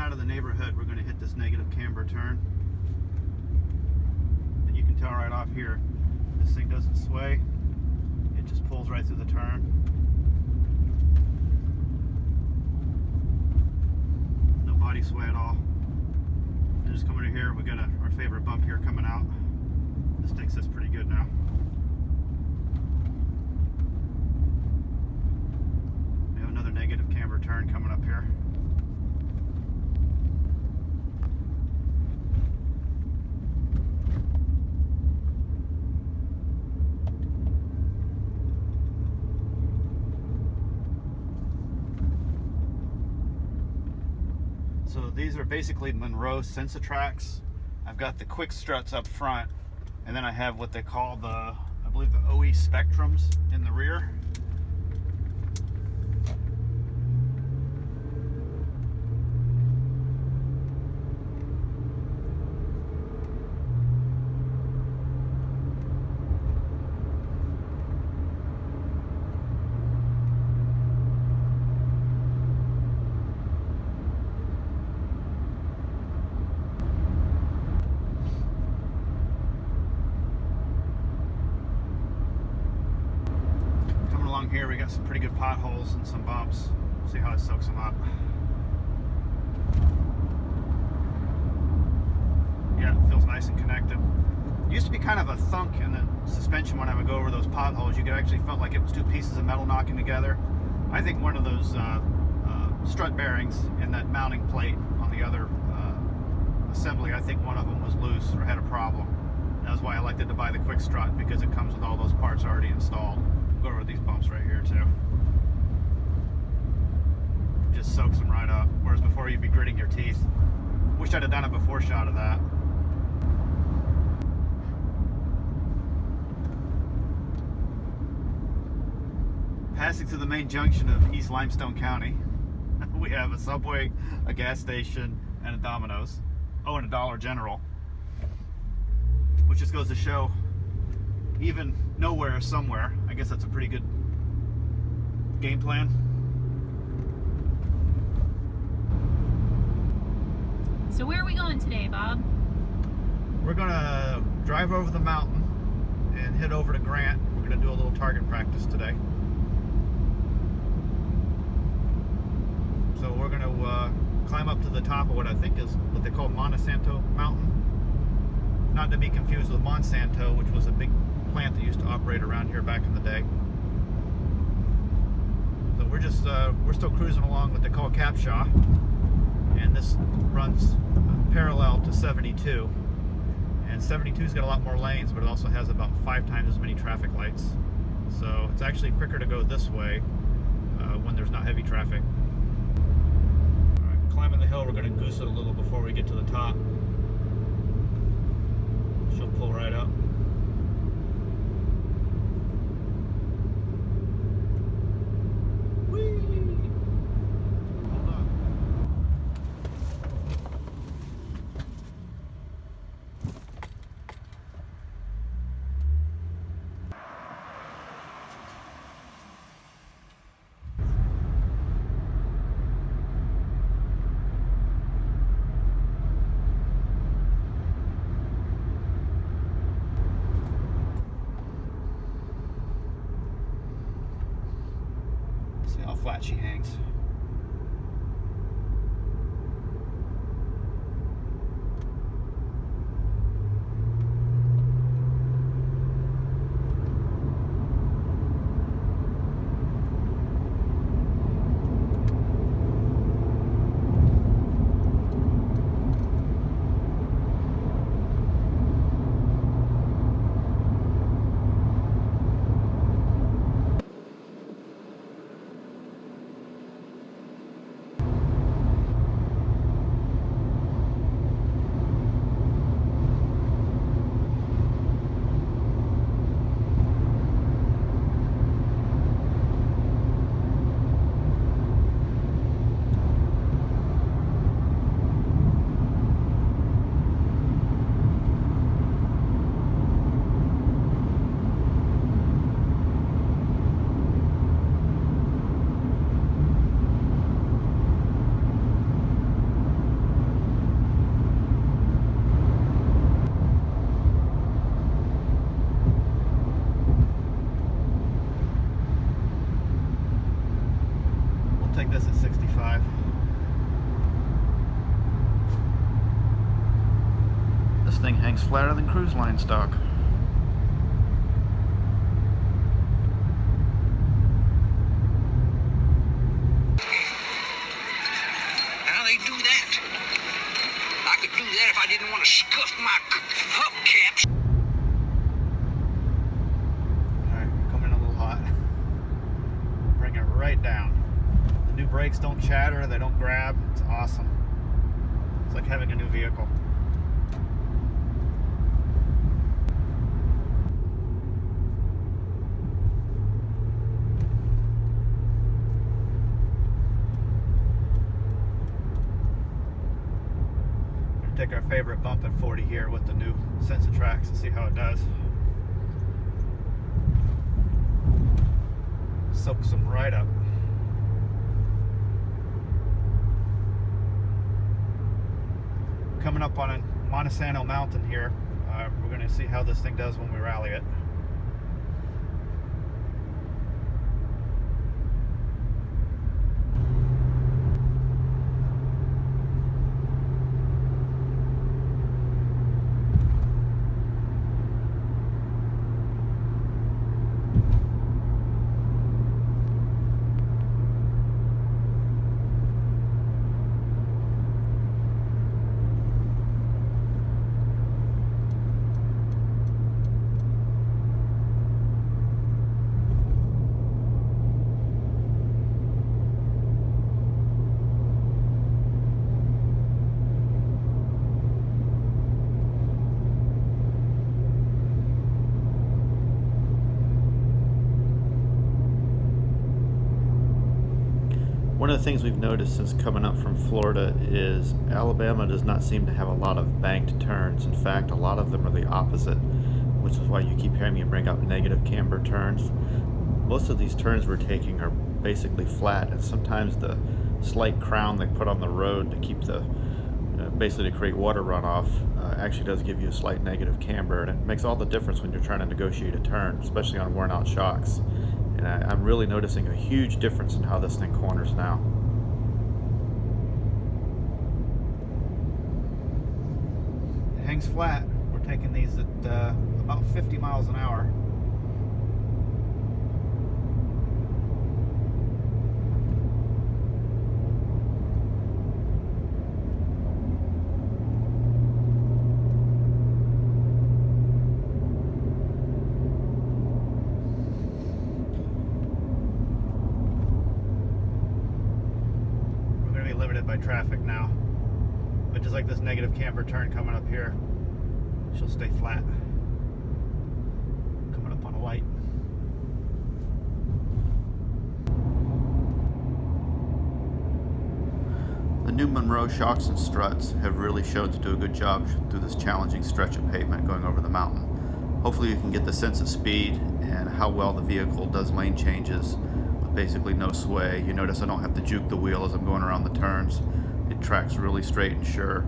out of the neighborhood, we're going to hit this negative camber turn. And you can tell right off here, this thing doesn't sway. It just pulls right through the turn. No body sway at all. And just coming in here, we got our favorite bump here coming out. This takes us pretty good now. We have another negative camber turn coming up here. So these are basically Monroe sensor tracks. I've got the quick struts up front, and then I have what they call the, I believe the OE Spectrums in the rear. Here we got some pretty good potholes and some bumps. We'll see how it soaks them up. Yeah, it feels nice and connected. It used to be kind of a thunk in the suspension when I would go over those potholes. You could actually felt like it was two pieces of metal knocking together. I think one of those strut bearings in that mounting plate on the other assembly, I think one of them was loose or had a problem. That's why I liked to buy the quick strut, because it comes with all those parts already installed. Go over these bumps right here too. Just soaks them right up. Whereas before you'd be gritting your teeth. Wish I'd have done a before shot of that. Passing through the main junction of East Limestone County, we have a Subway, a gas station, and a Domino's. Oh, and a Dollar General. Which just goes to show, even nowhere is somewhere. I guess that's a pretty good game plan. So where are we going today, Bob? We're gonna drive over the mountain and head over to Grant. We're gonna do a little target practice today. So we're gonna climb up to the top of what I think is what they call Monsanto Mountain. Not to be confused with Monsanto, which was a big plant that used to operate around here back in the day. So we're still cruising along what they call Capshaw, and this runs parallel to 72. And 72's got a lot more lanes, but it also has about 5 times as many traffic lights. So it's actually quicker to go this way when there's not heavy traffic. All right, climbing the hill, we're going to goose it a little before we get to the top. She'll pull right up. Whee! Hold on. See how flat she hangs. take this at 65. This thing hangs flatter than cruise line stock. How they do that? I could do that if I didn't want to scuff my hubcaps. Alright, coming in a little hot. Bring it right down. The new brakes don't chatter, they don't grab. It's awesome. It's like having a new vehicle. Take our favorite bump at 40 here with the new Sense of Tracks and see how it does. Soaks them right up. Coming up on a Monsanto mountain here. We're going to see how this thing does when we rally it. One of the things we've noticed since coming up from Florida is Alabama does not seem to have a lot of banked turns. In fact, a lot of them are the opposite, which is why you keep hearing me bring up negative camber turns. Most of these turns we're taking are basically flat, and sometimes the slight crown they put on the road to keep the basically to create water runoff actually does give you a slight negative camber, and it makes all the difference when you're trying to negotiate a turn, especially on worn out shocks. And I'm really noticing a huge difference in how this thing corners now. It hangs flat. We're taking these at about 50 miles an hour. Limited by traffic now, but just like this negative camber turn coming up here, she'll stay flat. Coming up on a light. The new Monroe Shocks and Struts have really shown to do a good job through this challenging stretch of pavement going over the mountain. Hopefully you can get the sense of speed and how well the vehicle does lane changes. Basically no sway. You notice I don't have to juke the wheel as I'm going around the turns. It tracks really straight and sure.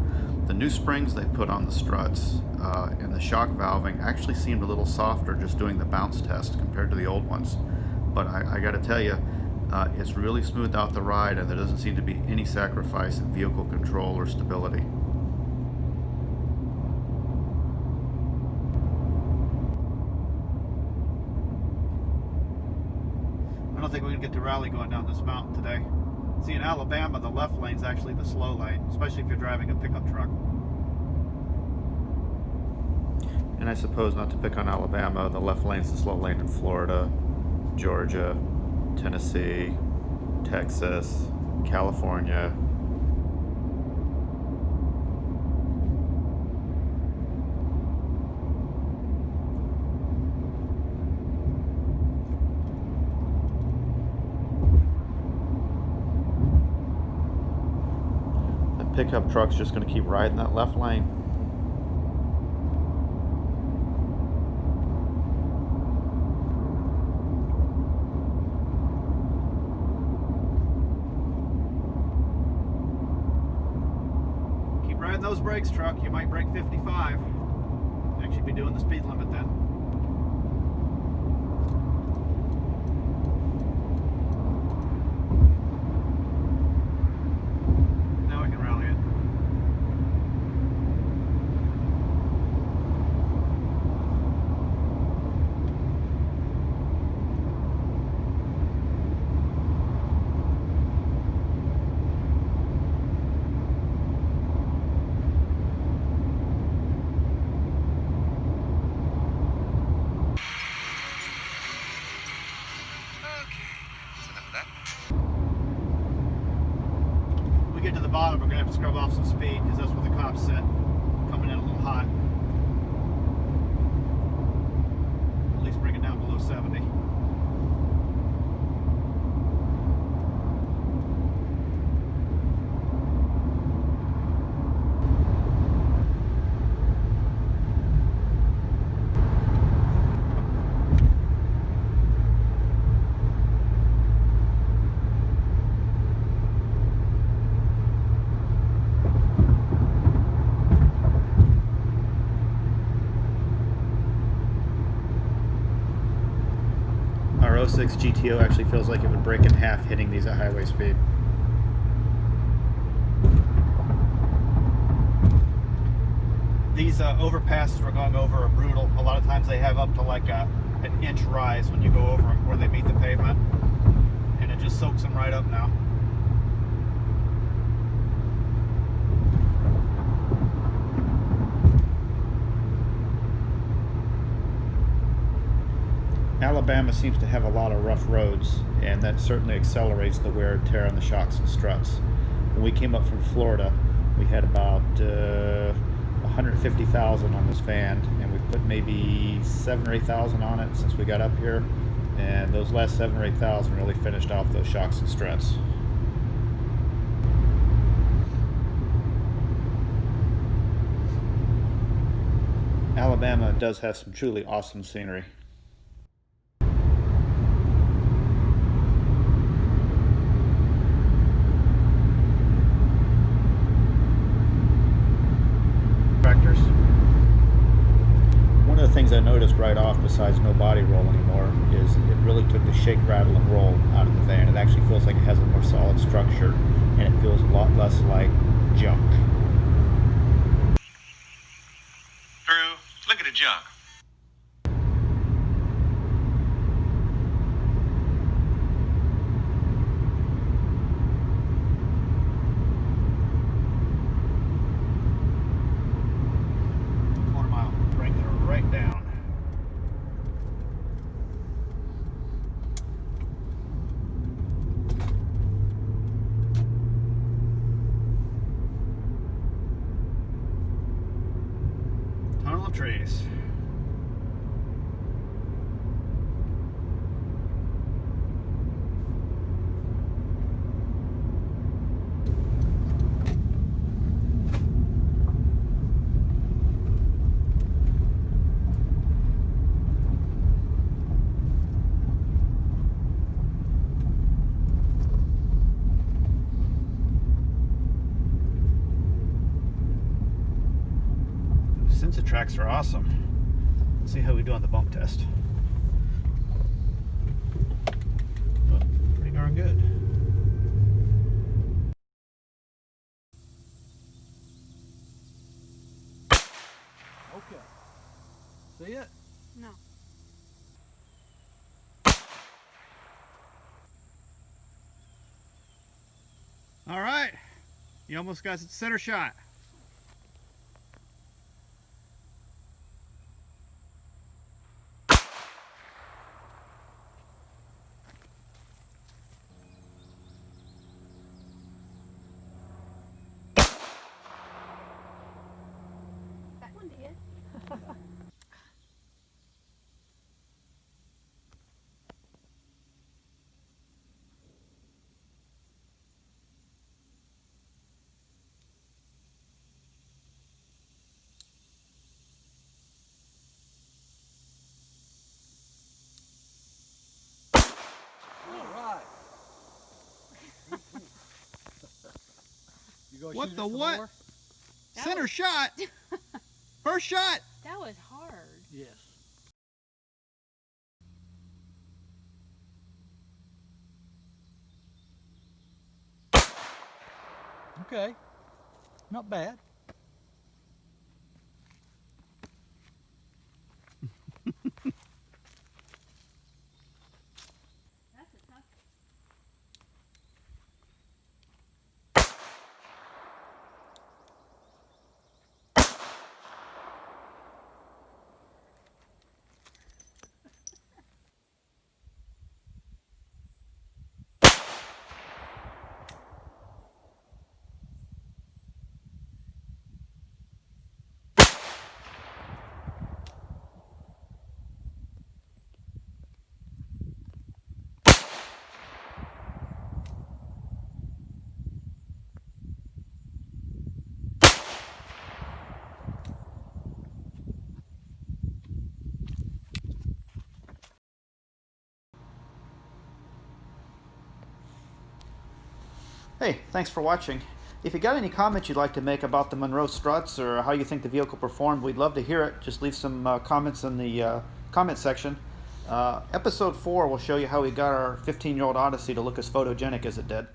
The new springs they put on the struts and the shock valving actually seemed a little softer just doing the bounce test compared to the old ones. But I got to tell you, it's really smoothed out the ride, and there doesn't seem to be any sacrifice in vehicle control or stability. I don't think we can get to rally going down this mountain today. See, in Alabama, the left lane's actually the slow lane, especially if you're driving a pickup truck. And I suppose, not to pick on Alabama, the left lane's the slow lane in Florida, Georgia, Tennessee, Texas, California. Pickup truck's just going to keep riding that left lane. Keep riding those brakes, truck. You might break 55. Actually be doing the speed limit then. to the bottom, we're going to have to scrub off some speed because that's where the cops sit. Coming in a little hot. At least bring it down below 70. Our 06 GTO actually feels like it would break in half hitting these at highway speed. These overpasses we're going over are brutal. A lot of times they have up to like an inch rise when you go over them where they meet the pavement. And it just soaks them right up now. Alabama seems to have a lot of rough roads, and that certainly accelerates the wear and tear on the shocks and struts. When we came up from Florida, we had about 150,000 on this van, and we've put maybe 7,000 or 8,000 on it since we got up here, and those last 7,000 or 8,000 really finished off those shocks and struts. Alabama does have some truly awesome scenery. One of the things I noticed right off, besides no body roll anymore, is it really took the shake, rattle, and roll out of the van. It actually feels like it has a more solid structure, and it feels a lot less like junk. Drew, look at the junk. Right down. Tunnel of trees. Sensor tracks are awesome. Let's see how we do on the bump test. Oh, pretty darn good. Okay. See it? No. All right. You almost got the center shot. That one did. All right. You gonna What shoot the it some what? more? Center was- shot. First shot. That was hard. Yes. Okay. Not bad. That's a tough. Hey, thanks for watching. If you got any comments you'd like to make about the Monroe struts or how you think the vehicle performed, we'd love to hear it. Just leave some comments in the comment section. Episode 4 will show you how we got our 15-year-old Odyssey to look as photogenic as it did.